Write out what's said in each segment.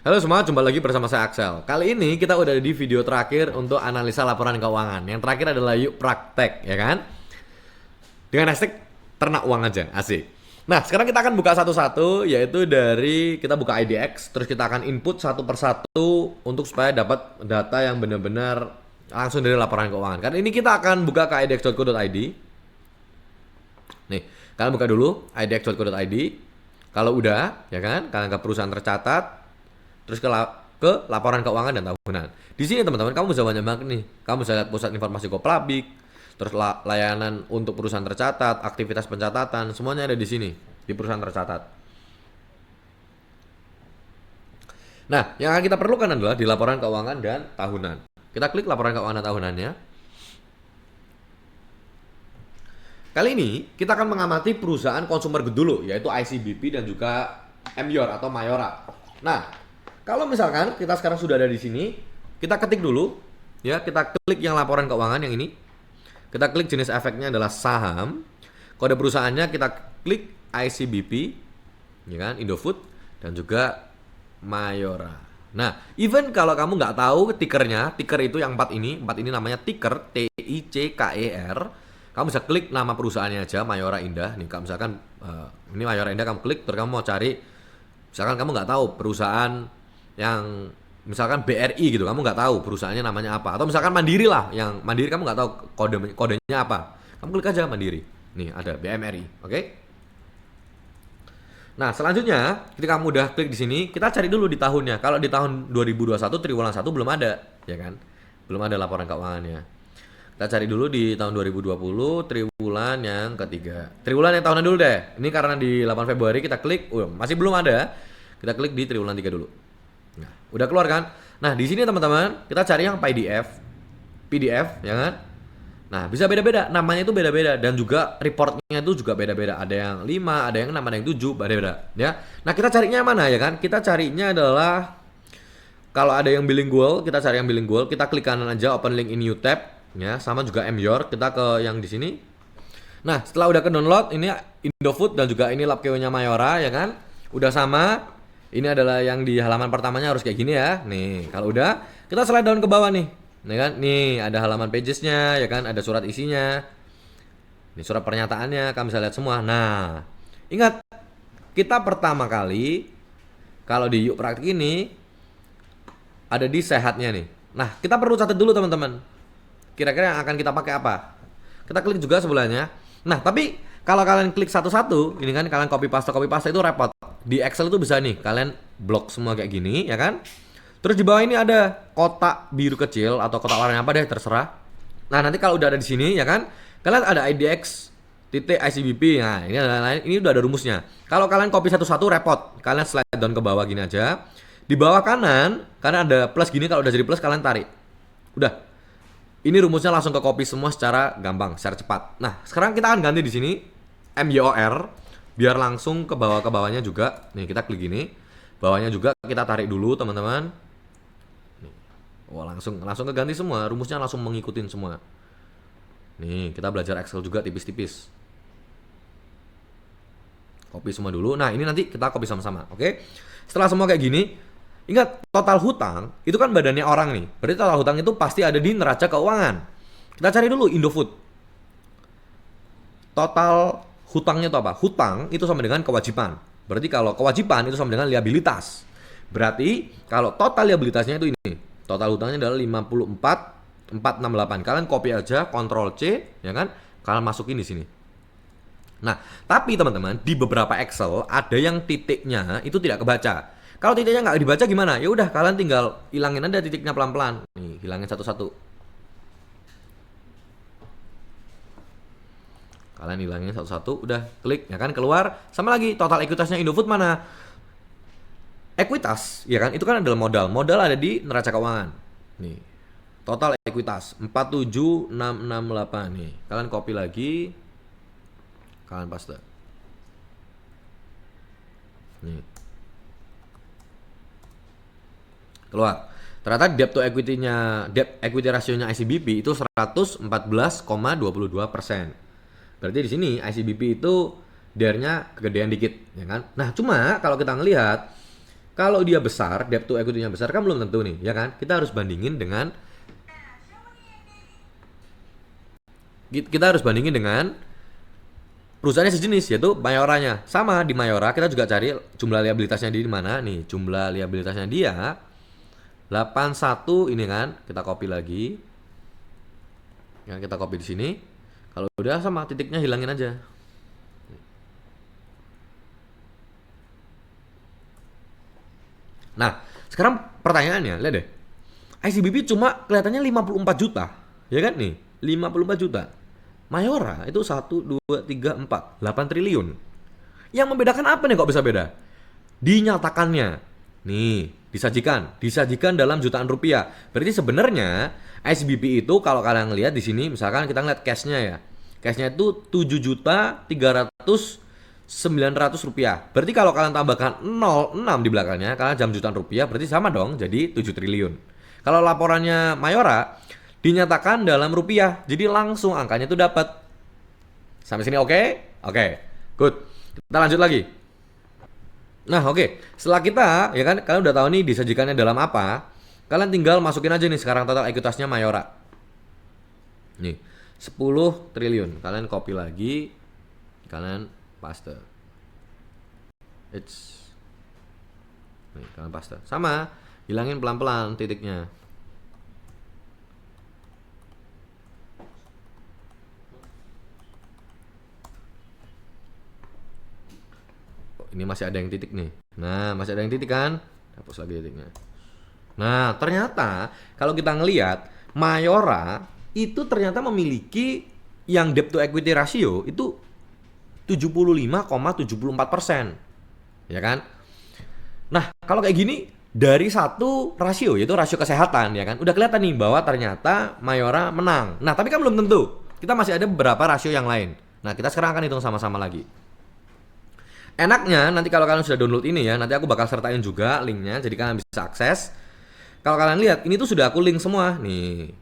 Halo semua, jumpa lagi bersama saya Axel. Kali ini kita udah di video terakhir untuk analisa laporan keuangan. Yang terakhir adalah yuk praktek, ya kan? Dengan hashtag ternak uang aja, asik. Nah, sekarang kita akan buka satu-satu, yaitu dari kita buka IDX, terus kita akan input satu persatu untuk supaya dapat data yang benar-benar langsung dari laporan keuangan. Kali ini kita akan buka ke idx.co.id. Nih, kalian buka dulu idx.co.id. Kalau udah, ya kan, kalian ke perusahaan tercatat. Terus ke laporan keuangan dan tahunan. Di sini teman-teman kamu bisa banyak banget nih. Kamu bisa lihat pusat informasi Koplabik, terus layanan untuk perusahaan tercatat, aktivitas pencatatan, semuanya ada di sini di perusahaan tercatat. Nah, yang akan kita perlukan adalah di laporan keuangan dan tahunan. Kita klik laporan keuangan dan tahunannya. Kali ini kita akan mengamati perusahaan consumer good dulu, yaitu ICBP dan juga MYOR atau Mayora. Nah, kalau misalkan kita sekarang sudah ada di sini, kita ketik dulu, ya, kita klik yang laporan keuangan yang ini. Kita klik jenis efeknya adalah saham, kode perusahaannya kita klik ICBP, ya kan, Indofood dan juga Mayora. Nah, even kalau kamu nggak tahu tikernya, tiker itu yang empat ini namanya tiker TICKER. Kamu bisa klik nama perusahaannya aja, Mayora Indah. Nih, kalau misalkan ini Mayora Indah, kamu klik, terus kamu mau cari, misalkan kamu nggak tahu perusahaan yang misalkan BRI gitu, kamu nggak tahu perusahaannya namanya apa, atau misalkan Mandiri lah, yang Mandiri kamu nggak tahu kodenya apa, kamu klik aja Mandiri. Nih ada BMRI, oke? Nah selanjutnya, ketika kamu udah klik di sini, kita cari dulu di tahunnya. Kalau di tahun 2021 triwulan 1 belum ada, ya kan? Belum ada laporan keuangannya. Kita cari dulu di tahun 2020 triwulan yang ketiga. Triwulan yang tahunan dulu deh. Ini karena di 8 Februari kita klik, masih belum ada. Kita klik di triwulan 3 dulu. Nah, udah keluar kan? Nah, di sini teman-teman, kita cari yang PDF, ya kan? Nah, bisa beda-beda, namanya itu beda-beda dan juga reportnya itu juga beda-beda. Ada yang 5, ada yang 6, ada yang 7, beda-beda, ya. Nah, kita carinya mana ya kan? Kita carinya adalah kalau ada yang bilingual, kita cari yang bilingual, kita klik kanan aja open link in new tab, ya. Sama juga MYOR, kita ke yang di sini. Nah, setelah udah ke download, ini Indofood dan juga ini LabKew-nya Mayora, ya kan? Udah sama. Ini adalah yang di halaman pertamanya harus kayak gini ya. Nih, kalau udah, kita slide down ke bawah nih. Nih kan, nih ada halaman pages-nya, ya kan, ada surat isinya. Ini surat pernyataannya, kamu bisa lihat semua. Nah, ingat, kita pertama kali kalau di Yuk Praktik ini ada di sehatnya nih. Nah, kita perlu catat dulu teman-teman. Kira-kira yang akan kita pakai apa? Kita klik juga sebelahnya. Nah, tapi kalau kalian klik satu-satu, ini kan kalian copy paste itu repot. Di Excel itu bisa nih, kalian blok semua kayak gini, ya kan? Terus di bawah ini ada kotak biru kecil atau kotak warna apa deh, terserah. Nah, nanti kalau udah ada di sini, ya kan? Kalian ada IDX titik ICBP. Nah, ini ada lain, ini udah ada rumusnya. Kalau kalian copy satu-satu repot. Kalian slide down ke bawah gini aja. Di bawah kanan, karena ada plus gini, kalau udah jadi plus kalian tarik. Udah. Ini rumusnya langsung ke copy semua secara gampang, secara cepat. Nah, sekarang kita akan ganti di sini MYOR. Biar langsung ke bawahnya juga. Nih kita klik gini. Bawahnya juga kita tarik dulu teman-teman. Wah langsung keganti semua. Rumusnya langsung mengikutin semua. Nih kita belajar Excel juga tipis-tipis. Copy semua dulu. Nah ini nanti kita copy sama-sama. Oke. Setelah semua kayak gini. Ingat total hutang itu kan badannya orang nih. Berarti total hutang itu pasti ada di neraca keuangan. Kita cari dulu Indofood. Total hutangnya itu apa? Hutang itu sama dengan kewajiban. Berarti kalau kewajiban itu sama dengan liabilitas. Berarti kalau total liabilitasnya itu ini. Total hutangnya adalah 54.468. Kalian copy aja, Ctrl C, ya kan? Kalian masukin di sini. Nah, tapi teman-teman, di beberapa Excel ada yang titiknya itu tidak kebaca. Kalau titiknya nggak dibaca gimana? Ya udah, kalian tinggal hilangin aja titiknya pelan-pelan. Nih, hilangin satu-satu. Kalian hilangin satu-satu, udah klik, ya kan, keluar. Sama lagi, total ekuitasnya Indofood mana? Ekuitas, ya kan, itu kan adalah modal. Modal ada di neraca keuangan. Nih, total ekuitas 47668 nih. Kalian copy lagi, kalian paste. Nih, keluar. Ternyata debt to equity-nya, debt equity ratio-nya ICBP itu 114,22%. Berarti di sini ICBP itu DER-nya kegedean dikit, ya kan? Nah, cuma kalau kita ngelihat Kalau dia besar, debt to equity-nya besar kan belum tentu nih, ya kan? Kita harus bandingin dengan perusahaannya sejenis, yaitu Mayoranya. Sama di Mayora kita juga cari jumlah liabilitasnya di mana nih. Jumlah liabilitasnya dia 81 ini kan, kita copy lagi. Ya, kita copy di sini. Kalau udah sama titiknya hilangin aja. Nah, sekarang pertanyaannya, lihat deh. ICBP cuma kelihatannya 54 juta. Ya kan nih, 54 juta. Mayora itu 1, 2, 3, 4, 8 triliun. Yang membedakan apa nih kok bisa beda? Dinyatakannya. Nih, disajikan dalam jutaan rupiah. Berarti sebenarnya ICBP itu kalau kalian lihat di sini, misalkan kita ngeliat cashnya ya. Cashnya itu 7 juta 300 rupiah. Berarti kalau kalian tambahkan 06 di belakangnya, kalian jam jutaan rupiah, berarti sama dong, jadi 7 triliun. Kalau laporannya Mayora dinyatakan dalam rupiah, jadi langsung angkanya itu dapat. Sampai sini oke? Oke, good. Kita lanjut lagi. Nah oke, setelah kita ya kan kalian udah tahu nih disajikannya dalam apa, kalian tinggal masukin aja nih sekarang total ekuitasnya Mayora. Nih 10 triliun. Kalian copy lagi, kalian paste. Nih kalian paste. Sama, hilangin pelan-pelan titiknya. Ini masih ada yang titik nih. Nah, masih ada yang titik kan? Hapus lagi titiknya. Nah, ternyata kalau kita ngelihat Mayora itu ternyata memiliki yang debt to equity ratio itu 75,74%. Ya kan? Nah, kalau kayak gini dari satu rasio yaitu rasio kesehatan ya kan. Udah kelihatan nih bahwa ternyata Mayora menang. Nah, tapi kan belum tentu. Kita masih ada beberapa rasio yang lain. Nah, kita sekarang akan hitung sama-sama lagi. Enaknya nanti kalau kalian sudah download ini ya, nanti aku bakal sertain juga linknya, jadi kalian bisa akses. Kalau kalian lihat, ini tuh sudah aku link semua nih.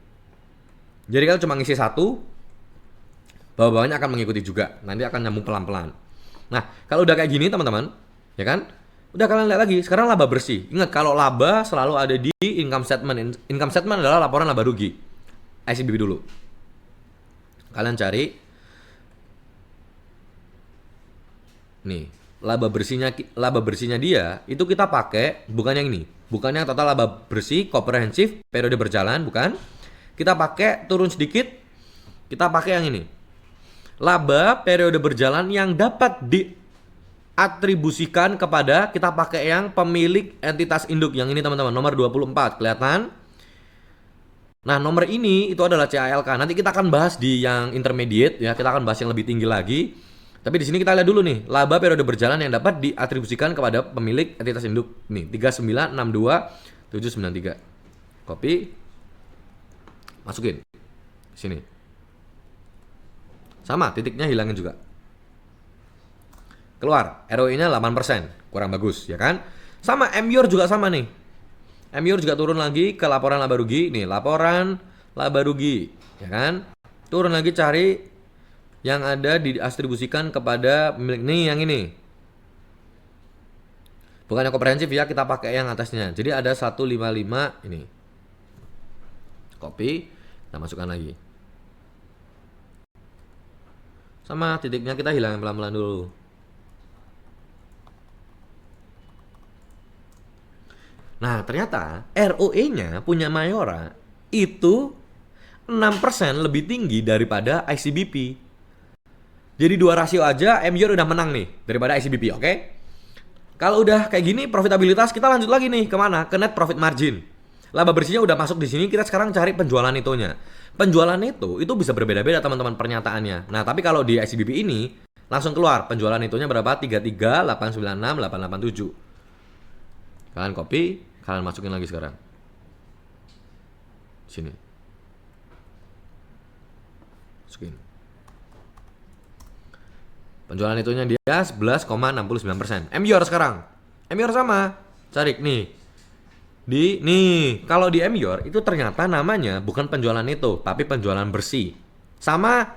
Jadi kalian cuma ngisi satu, bawah-bawahnya akan mengikuti juga. Nanti akan nyambung pelan-pelan. Nah, kalau udah kayak gini teman-teman, ya kan? Udah kalian lihat lagi, sekarang laba bersih. Ingat kalau laba selalu ada di income statement. Income statement adalah laporan laba rugi. ICBP dulu. Kalian cari. Nih, laba bersihnya dia itu kita pakai bukan yang ini, bukan yang total laba bersih komprehensif periode berjalan, bukan. Kita pakai turun sedikit, kita pakai yang ini, laba periode berjalan yang dapat diatribusikan kepada, kita pakai yang pemilik entitas induk yang ini teman-teman, nomor 24 kelihatan. Nah nomor ini itu adalah CALK, nanti kita akan bahas di yang intermediate ya, kita akan bahas yang lebih tinggi lagi. Tapi di sini kita lihat dulu nih, laba periode berjalan yang dapat diatribusikan kepada pemilik entitas induk. Nih, 3962793. Copy. Masukin. Sini. Sama, titiknya hilangin juga. Keluar, ROI-nya 8%. Kurang bagus, ya kan? Sama, MYOR juga sama nih. MYOR juga turun lagi ke laporan laba rugi. Nih, laporan laba rugi, ya kan? Turun lagi cari yang ada didistribusikan kepada pemilik nih, yang ini. Bukan yang komprehensif ya, kita pakai yang atasnya. Jadi ada 155 ini. Copy, kita masukkan lagi. Sama, titiknya kita hilangin pelan-pelan dulu. Nah, ternyata ROE-nya punya Mayora itu 6% lebih tinggi daripada ICBP. Jadi dua rasio aja MYOR udah menang nih daripada ICBP, oke? Kalau udah kayak gini profitabilitas, kita lanjut lagi nih kemana? Ke net profit margin. Laba bersihnya udah masuk di sini, kita sekarang cari penjualan netonya. Penjualan neto itu bisa berbeda-beda teman-teman pernyataannya. Nah, tapi kalau di ICBP ini langsung keluar penjualan netonya berapa? 33, 896, 887. Kalian copy, kalian masukin lagi sekarang. Sini. Masukin. Penjualan itunya dia 11,69%. MYOR sekarang. MYOR sama. Cari nih. Kalau di MYOR itu ternyata namanya bukan penjualan neto, tapi penjualan bersih. Sama.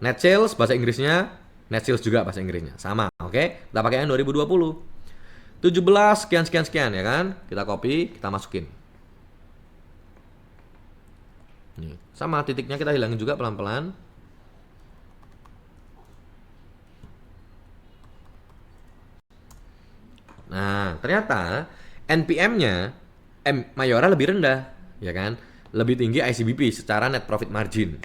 Net sales bahasa Inggrisnya, net sales juga bahasa Inggrisnya. Sama, oke? Kita pakai yang 2020. 17 sekian sekian sekian ya kan. Kita copy, kita masukin. Nih, sama titiknya kita hilangin juga pelan-pelan. Nah, ternyata NPM-nya Mayora lebih rendah, ya kan? Lebih tinggi ICBP secara net profit margin.